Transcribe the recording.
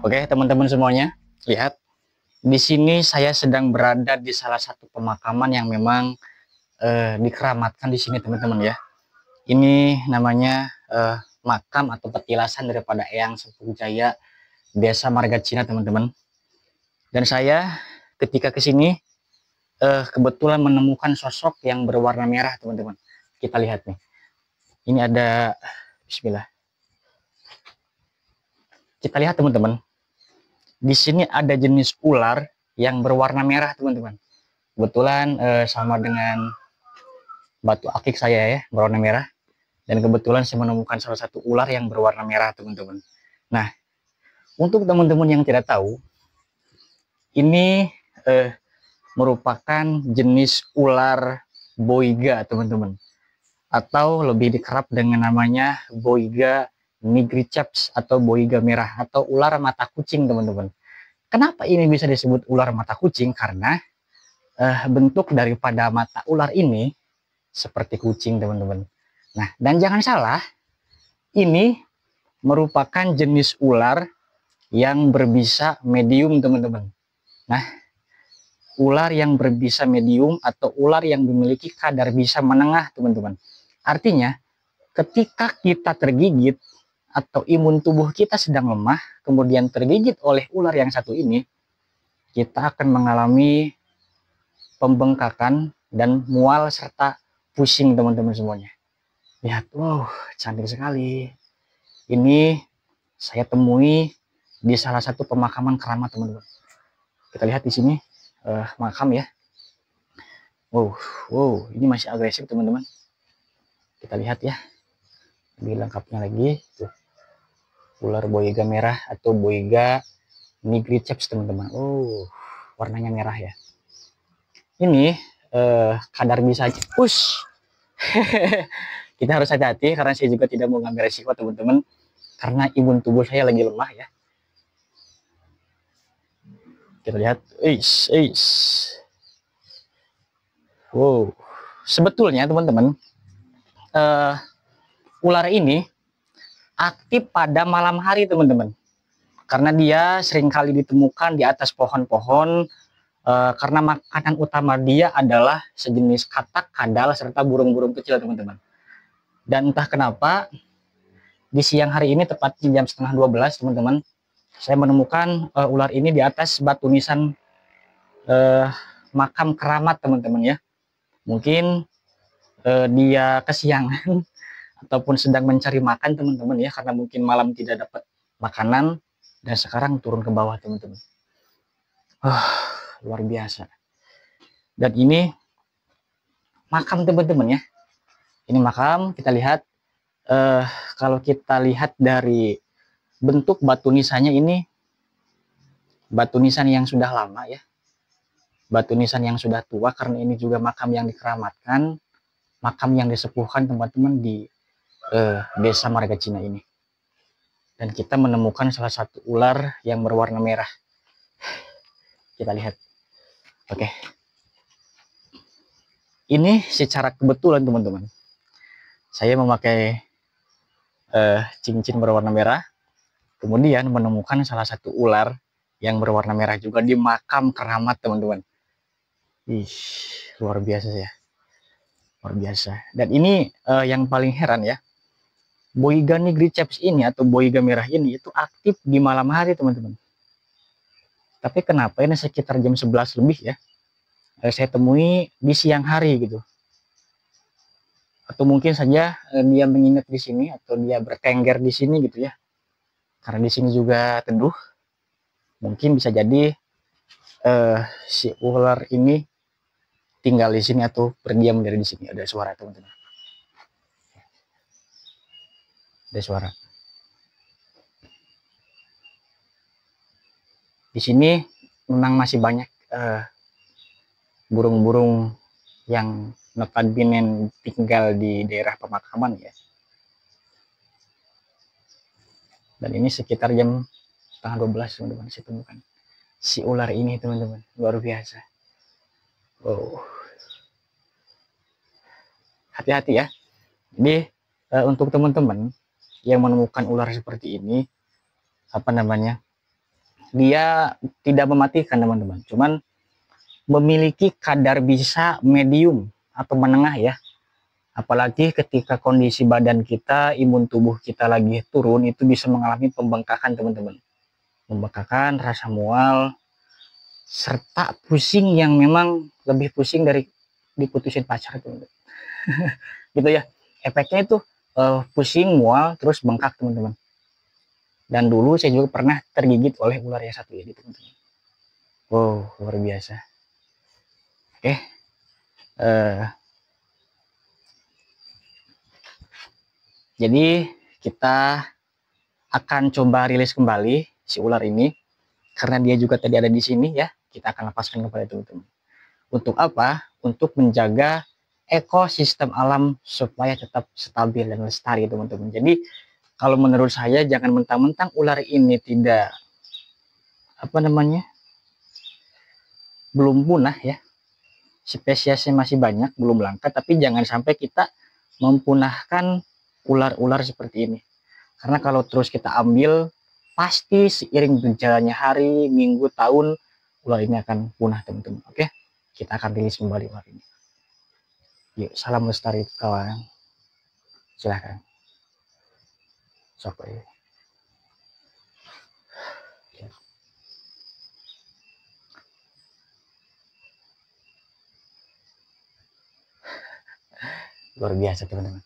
Oke, teman-teman semuanya, lihat di sini saya sedang berada di salah satu pemakaman yang memang dikeramatkan di sini, teman-teman ya. Ini namanya makam atau petilasan daripada Eyang Sepuh Jaya Desa Marga Cina, teman-teman. Dan saya ketika ke sini kebetulan menemukan sosok yang berwarna merah, teman-teman. Kita lihat nih. Ini ada Bismillah. Kita lihat, teman-teman. Di sini ada jenis ular yang berwarna merah, teman-teman. Kebetulan sama dengan batu akik saya ya, berwarna merah. Dan kebetulan saya menemukan salah satu ular yang berwarna merah, teman-teman. Nah, untuk teman-teman yang tidak tahu, ini merupakan jenis ular boiga, teman-teman. Atau lebih dikerap dengan namanya boiga nigriceps atau boiga merah atau ular mata kucing, teman-teman. Kenapa ini bisa disebut ular mata kucing? Karena bentuk daripada mata ular ini seperti kucing, teman-teman. Nah, dan jangan salah, ini merupakan jenis ular yang berbisa medium, teman-teman. Nah, ular yang berbisa medium atau ular yang memiliki kadar bisa menengah, teman-teman. Artinya, ketika kita tergigit atau imun tubuh kita sedang lemah, kemudian tergigit oleh ular yang satu ini, kita akan mengalami pembengkakan dan mual serta pusing, teman-teman semuanya. Lihat, wow, cantik sekali. Ini saya temui di salah satu pemakaman keramat, teman-teman. Kita lihat di sini makam ya. Wow, ini masih agresif, teman-teman. Kita lihat ya, lebih lengkapnya lagi. Tuh, ular boiga merah atau boiga nigriceps, teman-teman. Oh, warnanya merah ya. Ini kadar bisa push. Kita harus hati-hati karena saya juga tidak mau ngambil resiko, teman-teman, karena imun tubuh saya lagi lemah ya. Kita lihat, wow, sebetulnya teman-teman, ular ini aktif pada malam hari, teman-teman, karena dia seringkali ditemukan di atas pohon-pohon, karena makanan utama dia adalah sejenis katak, kadal, serta burung-burung kecil, teman-teman. Dan entah kenapa di siang hari ini, tepatnya jam setengah 12, teman-teman, saya menemukan ular ini di atas batu nisan makam keramat, teman-teman ya. Mungkin dia kesiangan ataupun sedang mencari makan, teman-teman ya, karena mungkin malam tidak dapat makanan dan sekarang turun ke bawah, teman-teman. Luar biasa. Dan ini makam, teman-teman ya. Ini makam, kita lihat kalau kita lihat dari bentuk batu nisannya, ini batu nisan yang sudah lama ya, batu nisan yang sudah tua, karena ini juga makam yang dikeramatkan, makam yang disepuhkan, teman-teman, di desa Marga Cina ini. Dan kita menemukan salah satu ular yang berwarna merah. Kita lihat. Oke. Ini secara kebetulan, teman-teman, saya memakai cincin berwarna merah, kemudian menemukan salah satu ular yang berwarna merah juga di makam keramat, teman-teman. Ih, luar biasa ya. Luar biasa. Dan ini yang paling heran ya, boiga nigriceps ini atau boiga merah ini itu aktif di malam hari, teman-teman. Tapi kenapa ini sekitar jam 11 lebih ya, saya temui di siang hari gitu. Atau mungkin saja dia menginap di sini atau dia bertengger di sini gitu ya. Karena di sini juga teduh. Mungkin bisa jadi si ular ini tinggal di sini atau berdiam dari di sini. Ada suara, teman-teman. Ada suara. Di sini memang masih banyak burung-burung yang notabene tinggal di daerah pemakaman ya. Dan ini sekitar jam setengah 12, teman-teman, saya temukan si ular ini, teman-teman. Luar biasa. Wow. Hati-hati ya. Jadi untuk teman-teman yang menemukan ular seperti ini, apa namanya, dia tidak mematikan teman-teman, cuman memiliki kadar bisa medium atau menengah ya. Apalagi ketika kondisi badan kita, imun tubuh kita lagi turun, itu bisa mengalami pembengkakan teman-teman. Pembengkakan, rasa mual, serta pusing yang memang lebih pusing dari diputusin pacar teman-teman. Gitu ya. Efeknya itu pusing, mual, terus bengkak teman-teman. Dan dulu saya juga pernah tergigit oleh ular yang satu ini teman-teman. Wow, luar biasa. Oke. Jadi kita akan coba rilis kembali si ular ini karena dia juga tadi ada di sini ya. Kita akan lepaskan kepada teman-teman. Untuk apa? Untuk menjaga ekosistem alam supaya tetap stabil dan lestari teman-teman. Jadi kalau menurut saya jangan mentang-mentang ular ini tidak belum punah ya. Spesiesnya masih banyak, belum langka, tapi jangan sampai kita mempunahkan ular-ular seperti ini. Karena kalau terus kita ambil, pasti seiring berjalannya hari, minggu, tahun, ular ini akan punah teman-teman. Oke, kita akan rilis kembali ular ini. Yuk, salam lestari kawan. Silahkan. Sok. Luar biasa teman-teman.